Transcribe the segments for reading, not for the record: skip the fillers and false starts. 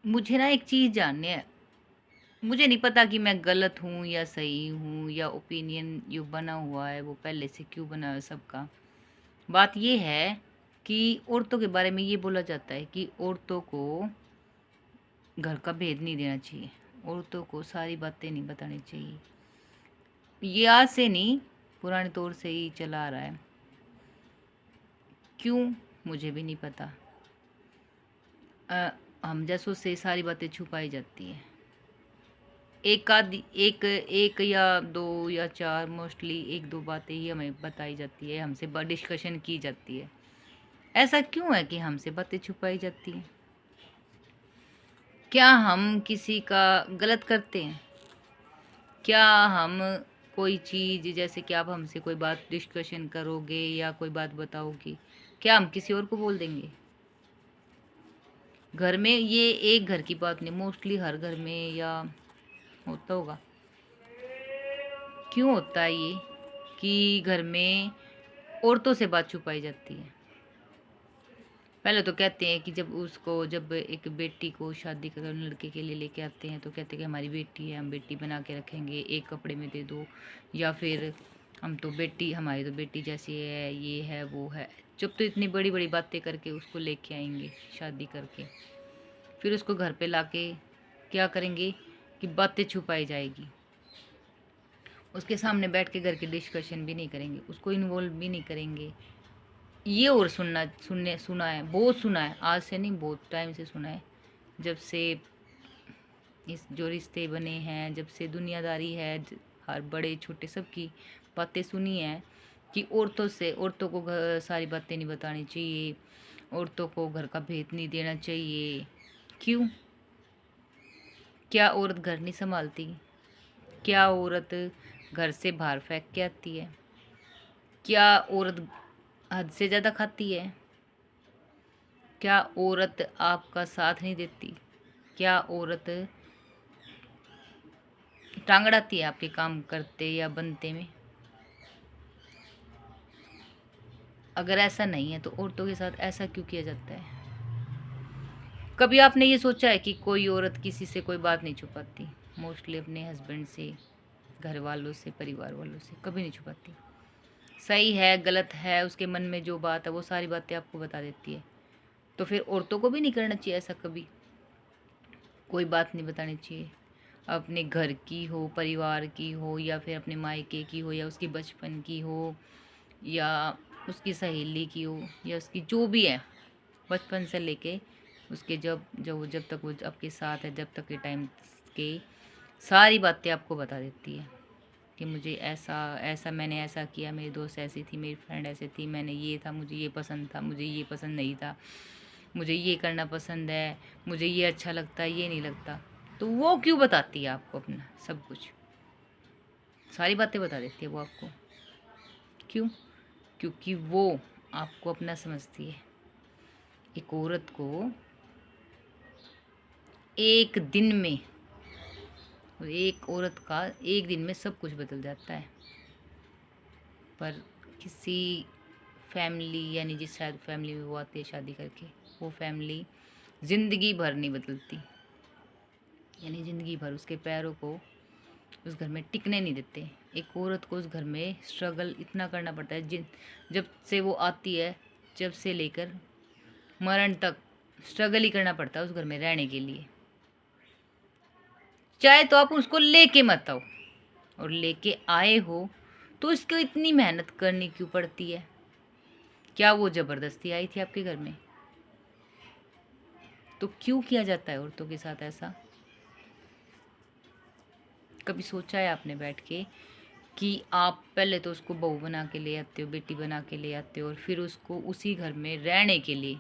मुझे ना एक चीज़ जाननी है। मुझे नहीं पता कि मैं गलत हूँ या सही हूँ, या ओपिनियन जो बना हुआ है वो पहले से क्यों बना है सबका। बात ये है कि औरतों के बारे में ये बोला जाता है कि औरतों को घर का भेद नहीं देना चाहिए, औरतों को सारी बातें नहीं बतानी चाहिए। ये आज से नहीं, पुराने तौर से ही चला आ रहा है। क्यों, मुझे भी नहीं पता। हम जैसों से सारी बातें छुपाई जाती है। एक आधी एक एक या दो या चार, मोस्टली एक दो बातें ही हमें बताई जाती है, हमसे डिस्कशन की जाती है। ऐसा क्यों है कि हमसे बातें छुपाई जाती हैं? क्या हम किसी का गलत करते हैं? क्या हम कोई चीज़, जैसे कि आप हमसे कोई बात डिस्कशन करोगे या कोई बात बताओगी, क्या हम किसी और को बोल देंगे? घर में ये एक घर की बात नहीं, मोस्टली हर घर में या होता होगा। क्यों होता है ये कि घर में औरतों से बात छुपाई जाती है? पहले तो कहते हैं कि जब एक बेटी को शादी कर लड़के के लिए लेके आते हैं तो कहते हैं कि हमारी बेटी है, हम बेटी बना के रखेंगे, एक कपड़े में दे दो, या फिर हम तो बेटी, हमारी तो बेटी जैसी है, ये है वो है। जब तो इतनी बड़ी बड़ी बातें करके उसको लेके आएंगे शादी करके, फिर उसको घर पे लाके क्या करेंगे कि बातें छुपाई जाएगी। उसके सामने बैठ के घर की डिस्कशन भी नहीं करेंगे, उसको इन्वॉल्व भी नहीं करेंगे। ये और सुना है, बहुत सुना है, आज से नहीं बहुत टाइम से सुना है। जब से इस जो रिश्ते बने हैं, जब से दुनियादारी है, हर बड़े छोटे सबकी बातें सुनी है कि औरतों को सारी बातें नहीं बतानी चाहिए, औरतों को घर का भेद नहीं देना चाहिए। क्यों? क्या औरत घर नहीं संभालती? क्या औरत घर से बाहर फेंक के आती है? क्या औरत हद से ज़्यादा खाती है? क्या औरत आपका साथ नहीं देती? क्या औरत टांग अड़ाती है आपके काम करते या बनते में? अगर ऐसा नहीं है तो औरतों के साथ ऐसा क्यों किया जाता है? कभी आपने ये सोचा है कि कोई औरत किसी से कोई बात नहीं छुपाती? मोस्टली अपने हस्बैंड से, घर वालों से, परिवार वालों से कभी नहीं छुपाती। सही है गलत है, उसके मन में जो बात है वो सारी बातें आपको बता देती है। तो फिर औरतों को भी नहीं करना चाहिए ऐसा कभी? कोई बात नहीं बतानी चाहिए, अपने घर की हो, परिवार की हो, या फिर अपने मायके की हो, या उसकी बचपन की हो, या उसकी सहेली की हो, या उसकी जो भी है, बचपन से लेके उसके जब तक वो आपके साथ है, जब तक के टाइम के सारी बातें आपको बता देती है कि मुझे ऐसा ऐसा मैंने ऐसा किया, मेरी दोस्त ऐसी थी, मेरी फ्रेंड ऐसी थी, मैंने ये था, मुझे ये पसंद था, मुझे ये पसंद नहीं था, मुझे ये करना पसंद है, मुझे ये अच्छा लगता है, ये नहीं लगता। तो वो क्यों बताती है आपको अपना सब कुछ? सारी बातें बता देती है वो आपको। क्यों? क्योंकि वो आपको अपना समझती है। एक औरत को एक दिन में, एक औरत का एक दिन में सब कुछ बदल जाता है, पर किसी फैमिली, यानी जिस शायद फैमिली में वो आती है शादी करके, वो फैमिली ज़िंदगी भर नहीं बदलती। यानी ज़िंदगी भर उसके पैरों को उस घर में टिकने नहीं देते। एक औरत को उस घर में स्ट्रगल इतना करना पड़ता है, जिन जब से वो आती है, जब से लेकर मरण तक स्ट्रगल ही करना पड़ता है उस घर में रहने के लिए। चाहे तो आप उसको लेके मत आओ, और लेके आए हो तो उसको इतनी मेहनत करनी क्यों पड़ती है? क्या वो ज़बरदस्ती आई थी आपके घर में? तो क्यों किया जाता है औरतों के साथ ऐसा? कभी सोचा है आपने बैठ के कि आप पहले तो उसको बहू बना के ले आते हो, बेटी बना के ले आते हो, और फिर उसको उसी घर में रहने के लिए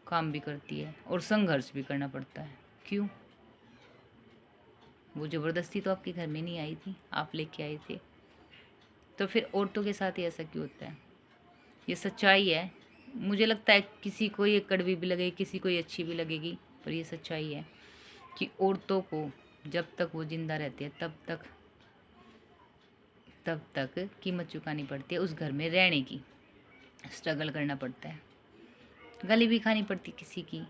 काम भी करती है और संघर्ष भी करना पड़ता है? क्यों? वो ज़बरदस्ती तो आपके घर में नहीं आई थी, आप लेके आए थे। तो फिर औरतों के साथ ही ऐसा क्यों होता है? ये सच्चाई है। मुझे लगता है किसी को ये कड़वी भी लगेगी, किसी को ये अच्छी भी लगेगी, पर ये सच्चाई है कि औरतों को जब तक वो जिंदा रहती है तब तक कीमत चुकानी पड़ती है, उस घर में रहने की स्ट्रगल करना पड़ता है, गाली भी खानी पड़ती किसी की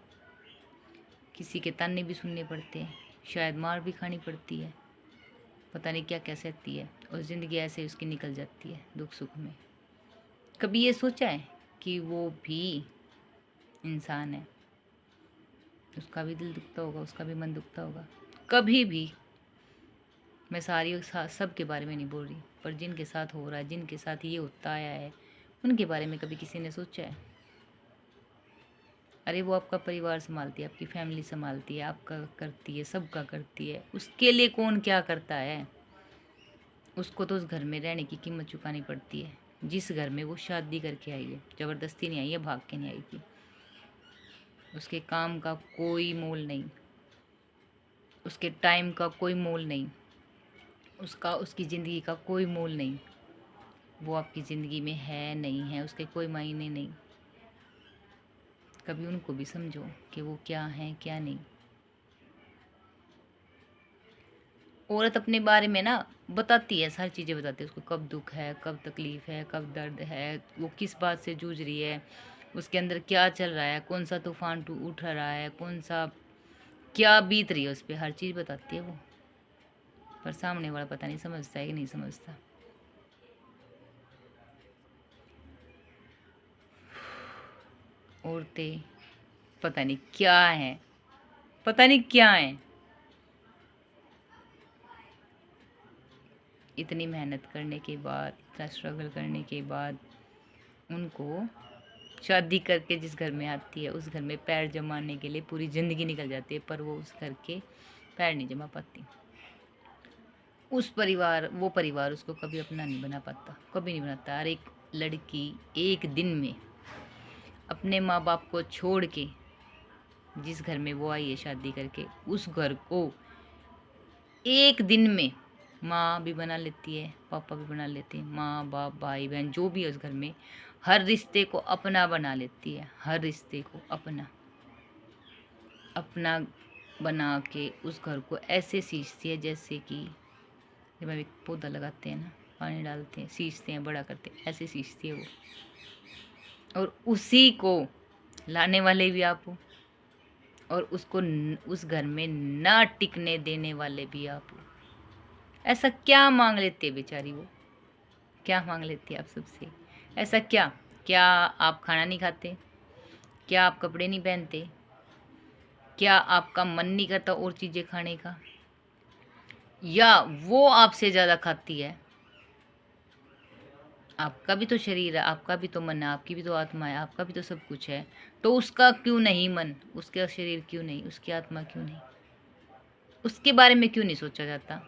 किसी के ताने भी सुनने पड़ते हैं, शायद मार भी खानी पड़ती है, पता नहीं क्या क्या सहती है, और ज़िंदगी ऐसे उसकी निकल जाती है दुख सुख में। कभी ये सोचा है कि वो भी इंसान है, उसका भी दिल दुखता होगा, उसका भी मन दुखता होगा कभी भी। मैं सब के बारे में नहीं बोल रही, पर जिनके साथ हो रहा है, जिनके साथ ये होता आया है, उनके बारे में कभी किसी ने सोचा है? अरे वो आपका परिवार संभालती है, आपकी फैमिली संभालती है, आपका करती है, सबका करती है, उसके लिए कौन क्या करता है? उसको तो उस घर में रहने की कीमत चुकानी पड़ती है, जिस घर में वो शादी करके आई है। ज़बरदस्ती नहीं आई है, भाग के नहीं आई थी। उसके काम का कोई मोल नहीं, उसके टाइम का कोई मोल नहीं, उसकी ज़िंदगी का कोई मोल नहीं। वो आपकी ज़िंदगी में है नहीं है, उसके कोई मायने नहीं। कभी उनको भी समझो कि वो क्या है क्या नहीं। औरत अपने बारे में ना बताती है, सारी चीज़ें बताती है, उसको कब दुख है, कब तकलीफ़ है, कब दर्द है, वो किस बात से जूझ रही है, उसके अंदर क्या चल रहा है, कौन सा तूफान उठ रहा है, कौन सा क्या बीत रही है उस पर, हर चीज़ बताती है वो। पर सामने वाला पता नहीं समझता है कि नहीं समझता। औरतें पता नहीं क्या हैं, पता नहीं क्या हैं। इतनी मेहनत करने के बाद, इतना स्ट्रगल करने के बाद उनको शादी करके जिस घर में आती है, उस घर में पैर जमाने के लिए पूरी ज़िंदगी निकल जाती है, पर वो उस घर के पैर नहीं जमा पाती। वो परिवार उसको कभी अपना नहीं बना पाता, कभी नहीं बनाता। और एक लड़की एक दिन में अपने माँ बाप को छोड़ के जिस घर में वो आई है शादी करके, उस घर को एक दिन में माँ भी बना लेती है, पापा भी बना लेते हैं, माँ बाप भाई बहन जो भी है उस घर में, हर रिश्ते को अपना बना लेती है। हर रिश्ते को अपना अपना बना के उस घर को ऐसे सींचती है जैसे कि जब हम एक पौधा लगाते हैं ना, पानी डालते हैं, सींचते हैं, बड़ा करते हैं, ऐसे सींचती है वो। और उसी को लाने वाले भी आप हो, और उसको उस घर में ना टिकने देने वाले भी आप हो। ऐसा क्या मांग लेती है बेचारी वो, क्या मांग लेती है आप सबसे? ऐसा क्या? क्या आप खाना नहीं खाते? क्या आप कपड़े नहीं पहनते? क्या आपका मन नहीं करता और चीज़ें खाने का? या वो आपसे ज़्यादा खाती है? आपका भी तो शरीर है, आपका भी तो मन है, आपकी भी तो आत्मा है, आपका भी तो सब कुछ है। तो उसका क्यों नहीं मन, उसका शरीर क्यों नहीं, उसकी आत्मा क्यों नहीं? उसके बारे में क्यों नहीं सोचा जाता?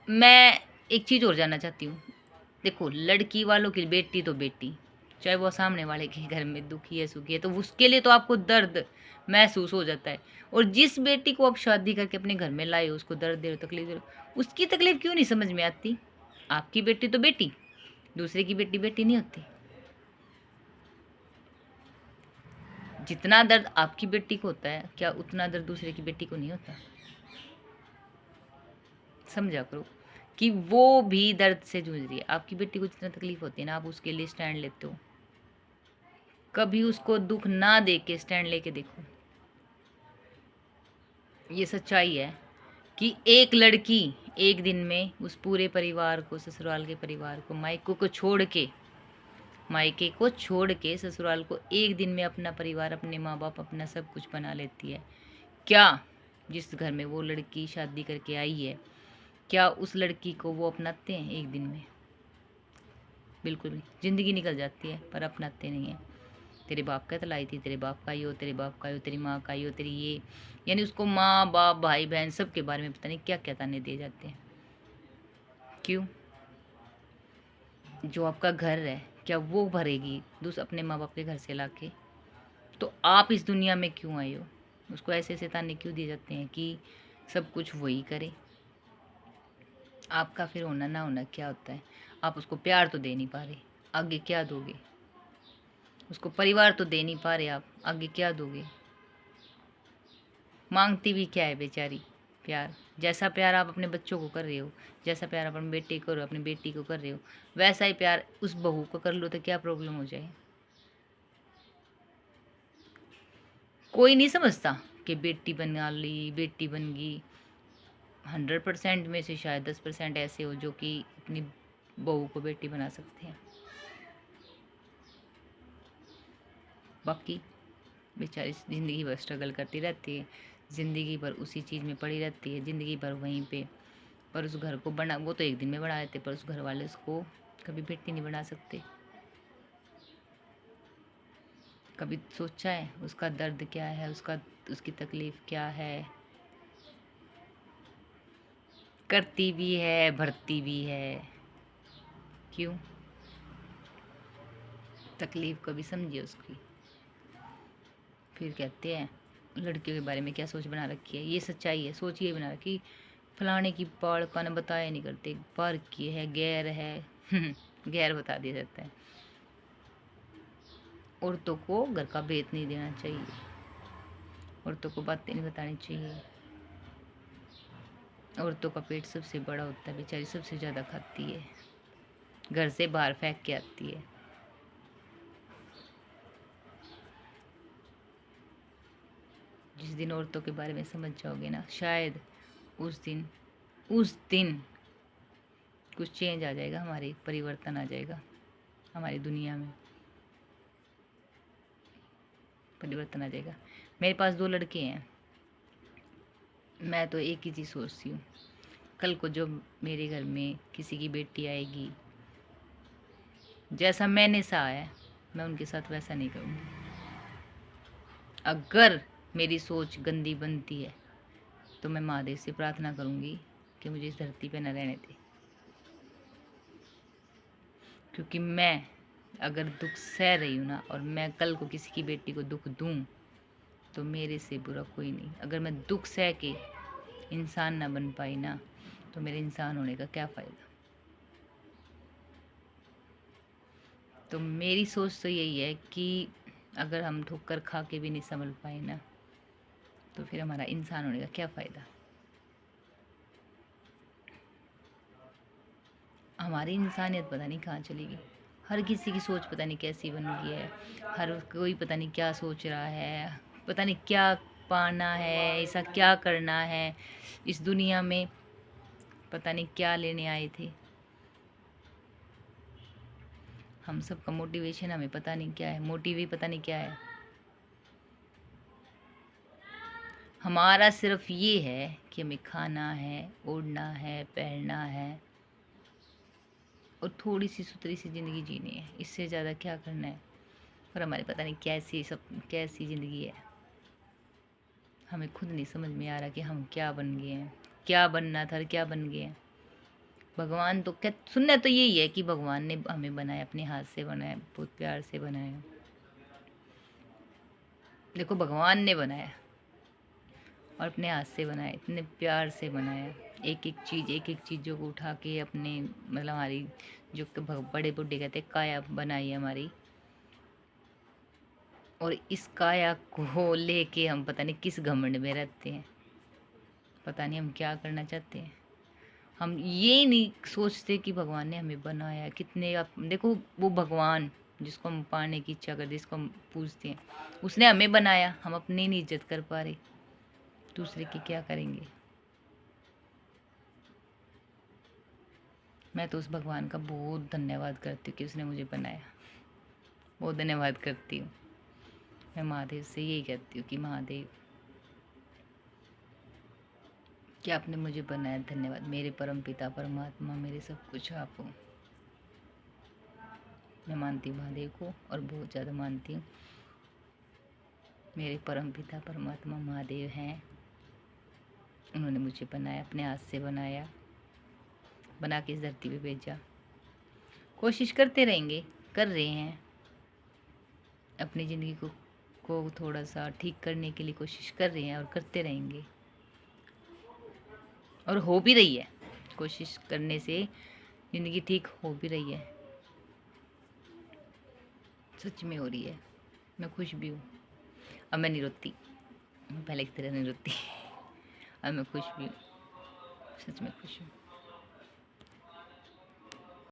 मैं एक चीज़ और जानना चाहती हूँ। देखो, लड़की वालों की बेटी तो बेटी, चाहे वो सामने वाले के घर में दुखी है सुखी है, तो उसके लिए तो आपको दर्द महसूस हो जाता है। और जिस बेटी को आप शादी करके अपने घर में लाए हो, उसको दर्द दे रहे हो, तकलीफ दे रहे हो, उसकी तकलीफ क्यों नहीं समझ में आती? आपकी बेटी तो बेटी, दूसरे की बेटी बेटी नहीं होती। जितना दर्द आपकी बेटी को होता है, क्या उतना दर्द दूसरे की बेटी को नहीं होता? समझा करो कि वो भी दर्द से जूझ रही है। आपकी बेटी को जितना तकलीफ होती है ना, आप उसके लिए स्टैंड लेते हो। कभी उसको दुख ना दे के स्टैंड लेके देखो। ये सच्चाई है कि एक लड़की एक दिन में उस पूरे परिवार को, ससुराल के परिवार को, मायके को छोड़ के ससुराल को एक दिन में अपना परिवार, अपने माँ बाप, अपना सब कुछ बना लेती है। क्या जिस घर में वो लड़की शादी करके आई है, क्या उस लड़की को वो अपनाते हैं एक दिन में? बिल्कुल नहीं। ज़िंदगी निकल जाती है पर अपनाते नहीं है। तेरे बाप का तलाई थी, तेरे बाप का ही हो, तेरे बाप का ही हो, तेरी माँ का ही हो, तेरी ये, यानी उसको माँ बाप भाई बहन सब के बारे में पता नहीं क्या क्या ताने दिए जाते हैं। क्यों? जो आपका घर है, क्या वो भरेगी अपने माँ बाप के घर से लाके? तो आप इस दुनिया में क्यों आए हो? उसको ऐसे ऐसे ताने क्यों दिए जाते हैं कि सब कुछ वही करे? आपका फिर होना ना होना क्या होता है? आप उसको प्यार तो दे नहीं पा रहे, आगे क्या दोगे? उसको परिवार तो दे नहीं पा रहे आप, आगे क्या दोगे? मांगती भी क्या है बेचारी? प्यार। जैसा प्यार आप अपने बच्चों को कर रहे हो, जैसा प्यार आप अपने बेटे को, अपनी बेटी को कर रहे हो, वैसा ही प्यार उस बहू को कर लो तो क्या प्रॉब्लम हो जाए? कोई नहीं समझता कि बेटी बना ली, बेटी बन गई। 100% में से शायद 10% ऐसे हो जो कि अपनी बहू को बेटी बना सकते हैं। बाकी बेचारी ज़िंदगी भर स्ट्रगल करती रहती है, ज़िंदगी भर उसी चीज़ में पड़ी रहती है, ज़िंदगी भर वहीं पे। पर उस घर को बना, वो तो एक दिन में बना लेते, पर उस घर वाले उसको कभी बेटी नहीं बना सकते। कभी सोचा है उसका दर्द क्या है, उसकी तकलीफ़ क्या है? करती भी है, भरती भी है। क्यों? तकलीफ़ कभी समझिए उसकी। फिर कहते हैं लड़कियों के बारे में क्या सोच बना रखी है। ये सच्चाई है, सोच ये बना रखी, फलाने की पाड़ का न बताया नहीं करते, पर की है, गैर है। गैर बता दिया जाता है। औरतों को घर का भेद नहीं देना चाहिए, औरतों को बातें नहीं बतानी चाहिए। औरतों का पेट सबसे बड़ा होता है, बेचारी सबसे ज़्यादा खाती है, घर से बाहर फेंक के आती है। जिस दिन औरतों के बारे में समझ जाओगे ना, शायद उस दिन कुछ चेंज आ जाएगा, हमारी परिवर्तन आ जाएगा, हमारी दुनिया में परिवर्तन आ जाएगा। मेरे पास 2 लड़के हैं, मैं तो एक ही चीज़ सोचती हूँ, कल को जब मेरे घर में किसी की बेटी आएगी, जैसा मैंने सहा है मैं उनके साथ वैसा नहीं करूँगी। अगर मेरी सोच गंदी बनती है तो मैं महादेव से प्रार्थना करूँगी कि मुझे इस धरती पे न रहने दे। क्योंकि मैं अगर दुख सह रही हूँ ना, और मैं कल को किसी की बेटी को दुख दूँ, तो मेरे से बुरा कोई नहीं। अगर मैं दुख सह के इंसान ना बन पाई ना, तो मेरे इंसान होने का क्या फ़ायदा। तो मेरी सोच तो यही है कि अगर हम ठोकर खा के भी नहीं संभल पाए ना, तो फिर हमारा इंसान होने का क्या फ़ायदा। हमारी इंसानियत पता नहीं कहाँ चली गई। हर किसी की सोच पता नहीं कैसी बन गई है, हर कोई पता नहीं क्या सोच रहा है, पता नहीं क्या पाना है, ऐसा क्या करना है इस दुनिया में, पता नहीं क्या लेने आए थे। हम सबका मोटिवेशन हमें पता नहीं क्या है, मोटिव ही पता नहीं क्या है। हमारा सिर्फ ये है कि हमें खाना है, ओढ़ना है, पहनना है और थोड़ी सी सुथरी सी ज़िंदगी जीनी है, इससे ज़्यादा क्या करना है। पर हमारी पता नहीं कैसी ज़िंदगी है, हमें खुद नहीं समझ में आ रहा कि हम क्या बन गए हैं, क्या बनना था और क्या बन गए हैं। भगवान तो क्या सुनना तो यही है कि भगवान ने हमें बनाया, अपने हाथ से बनाया, बहुत प्यार से बनाया। देखो भगवान ने बनाया और अपने हाथ से बनाया, इतने प्यार से बनाया, एक एक चीज़ों को उठा के अपने, मतलब हमारी जो बड़े बुड्ढे कहते हैं काया बनाई है हमारी, और इस काया को लेके हम पता नहीं किस घमंड में रहते हैं, पता नहीं हम क्या करना चाहते हैं। हम ये नहीं सोचते कि भगवान ने हमें बनाया, कितने आप देखो, वो भगवान जिसको हम पाने की इच्छा करते, जिसको हम पूजते हैं, उसने हमें बनाया, हम अपनी नहीं इज्जत कर पा रहे, दूसरे की क्या करेंगे। मैं तो उस भगवान का बहुत धन्यवाद करती हूँ कि उसने मुझे बनाया, बहुत धन्यवाद करती हूँ। मैं महादेव से यही कहती हूँ कि महादेव कि आपने मुझे बनाया, धन्यवाद। मेरे परम पिता परमात्मा, मेरे सब कुछ आप हो। मैं मानती हूँ महादेव को और बहुत ज़्यादा मानती हूँ। मेरे परम पिता परमात्मा महादेव हैं, उन्होंने मुझे बनाया, अपने हाथ से बनाया, बना के इस धरती पे भेजा। कोशिश करते रहेंगे, कर रहे हैं, अपनी ज़िंदगी को थोड़ा सा ठीक करने के लिए कोशिश कर रहे हैं और करते रहेंगे, और हो भी रही है। कोशिश करने से ज़िंदगी ठीक हो भी रही है, सच में हो रही है। मैं खुश भी हूँ, अब मैं नहीं रोती, मैं पहले की तरह नहीं रोती। अब मैं खुश भी हूँ, सच में खुश हूँ।